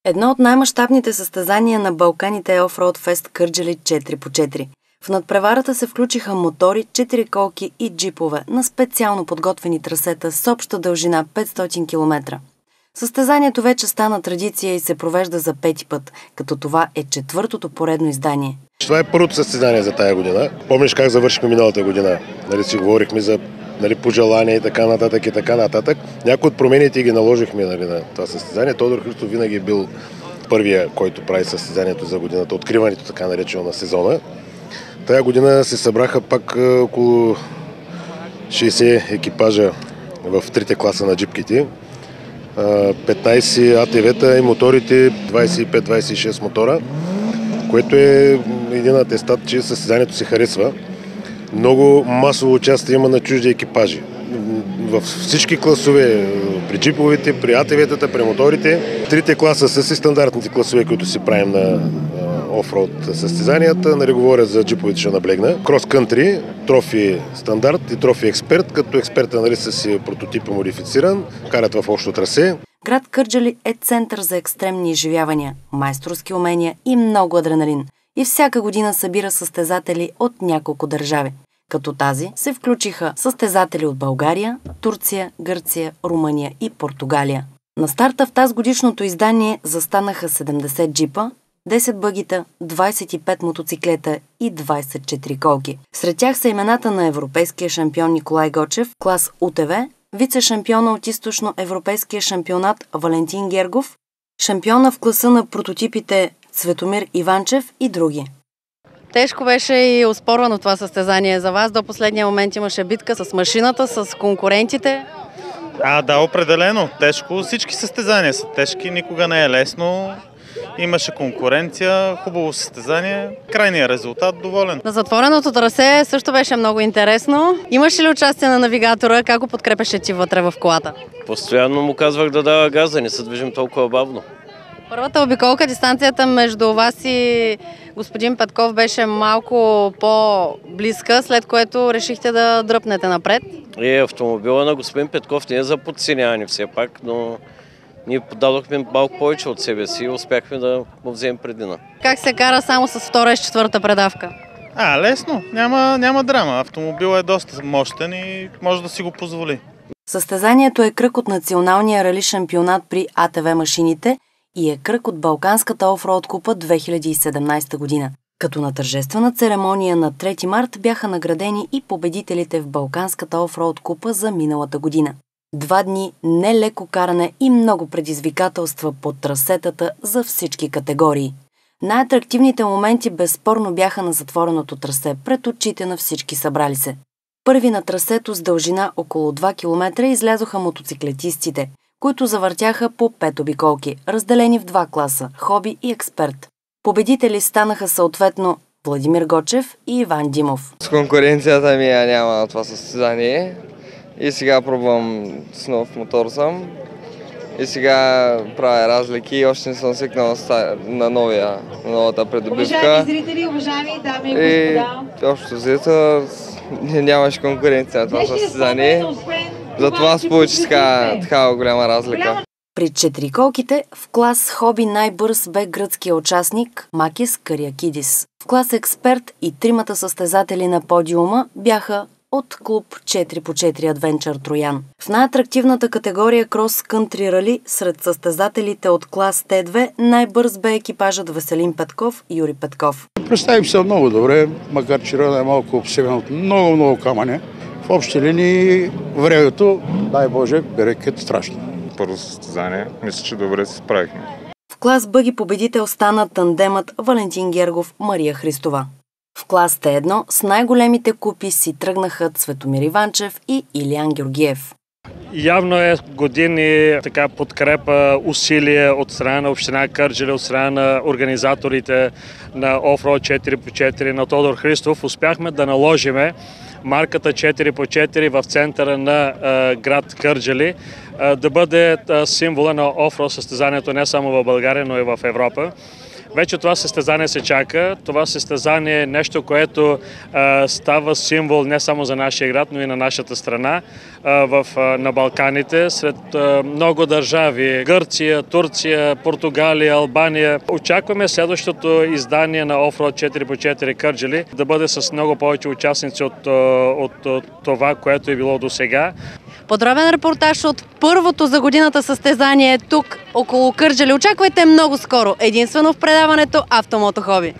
Едно от най-мащабните състезания на Балканите е Офроуд Фест Кърджали 4x4. В надпреварата се включиха мотори, 4 колки и джипове на специално подготвени трасета с обща дължина 500 км. Състезанието вече стана традиция и се провежда за 5-ти път, като това е 4-тото поредно издание. Това е първото състезание за тая година. Помниш как завършихме миналата година? Си говорихме за пожелания и така нататък и така нататък. Някои от промените ги наложихме на това състезание. Тодор Христов винаги е бил първия, който прави състезанието за годината, откриването така наречено на сезона. Тая година се събраха пак около 60 екипажа в трите класа на джипките. 15 АТВ-та и моторите, 25-26 мотора, което е един атестат, че състезанието се харесва. Много масово участие има на чужди екипажи. Във всички класове, при джиповете, при АТВ-тата, при моторите. Трите класа са си стандартните класове, които си правим на офроуд състезанията. Нали говоря за джиповете, ще наблегна. Крос-кънтри, трофи стандарт и трофи експерт, като експерта са си прототипи модифициран, карат в общо трасе. Град Кърджали е център за екстремни изживявания, майсторски умения и много адреналин. И всяка година събира състезатели от няколко държави. Като тази се включиха състезатели от България, Турция, Гърция, Румъния и Португалия. На старта в тазгодишното издание застанаха 70 джипа, 10 бъгита, 25 мотоциклета и 24 колки. Сред тях са имената на европейския шампион Николай Гочев, клас УТВ, вице-шампиона от източно-европейския шампионат Валентин Гергов, шампиона в класа на прототипите Цветомир Иванчев и други. Тежко беше и оспорвано това състезание за вас. До последния момент имаше битка с машината, с конкурентите. Да, определено. Тежко. Всички състезания са тежки. Никога не е лесно. Имаше конкуренция, хубаво състезание. Крайният резултат доволен. На затвореното трасе също беше много интересно. Имаше ли участие на навигатора? Как го подкрепеше ти вътре в колата? Постоянно му казвах да дава газ, да не се движим толкова бавно. Първата обиколка, дистанцията между вас и господин Петков беше малко по-близка, след което решихте да дръпнете напред. Автомобила на господин Петков не е за подценяване все пак, но ние подадохме малко повече от себе си и успяхме да му вземем предина. Как се кара само с втора и с четвърта предавка? Лесно. Няма драма. Автомобилът е доста мощен и може да си го позволи. Състезанието е кръг от националния рали шампионат при АТВ машините и е кръг от Балканската офроуд купа 2017 година. Като на тържествена церемония на 3 март бяха наградени и победителите в Балканската офроуд купа за миналата година. 2 дни нелеко каране и много предизвикателства по трасетата за всички категории. Най-атрактивните моменти безспорно бяха на затвореното трасе пред очите на всички събрали се. Първи на трасето с дължина около 2 км излязоха мотоциклетистите, които завъртяха по 5 обиколки, разделени в 2 класа – хоби и експерт. Победители станаха съответно Владимир Гочев и Иван Димов. С конкуренцията ми няма на това състезание и сега пробвам с нов мотор съм и сега правя разлики и още не съм свикнал на новата придобивка. Уважаеми зрители, уважаеми дами и господа. И общо взето нямаше конкуренция на това състезание. Затова се получи такава голяма разлика. При четириколките в клас хоби най-бърз бе гръцкия участник Макис Кариакидис. В клас експерт и 3 състезатели на подиума бяха от клуб 4x4 Adventure Троян. В най-атрактивната категория крос-кънтри рали сред състезателите от клас Т2 най-бърз бе екипажът Веселин Петков и Юрий Петков. Представим се много добре, макар че районът е малко обсебен от много камъни. В общи линии времето, дай Боже, берекет страшно. Първо състезание, мисля, че добре се справихме. В клас бъги победител стана тандемът Валентин Гергов – Мария Христова. В клас Т1 с най-големите купи си тръгнаха Цветомир Иванчев и Илиян Георгиев. Явно е години подкрепа, усилия от страна на община Кърджали, от страна на организаторите на Офроуд 4x4 на Тодор Христов. Успяхме да наложиме марката 4x4 в центъра на град Кърджали да бъде символа на офроуд състезанието не само в България, но и в Европа. Вече това състезание се чака. Това състезание е нещо, което става символ не само за нашия град, но и на нашата страна на Балканите. Сред много държави – Гърция, Турция, Португалия, Албания. Очакваме следващото издание на Offroad 4x4 Кърджали да бъде с много повече участници от това, което е било до сега. Подробен репортаж от първото за годината състезание тук около Кърджали. Очаквайте много скоро, единствено в предаването Автомото Хоби.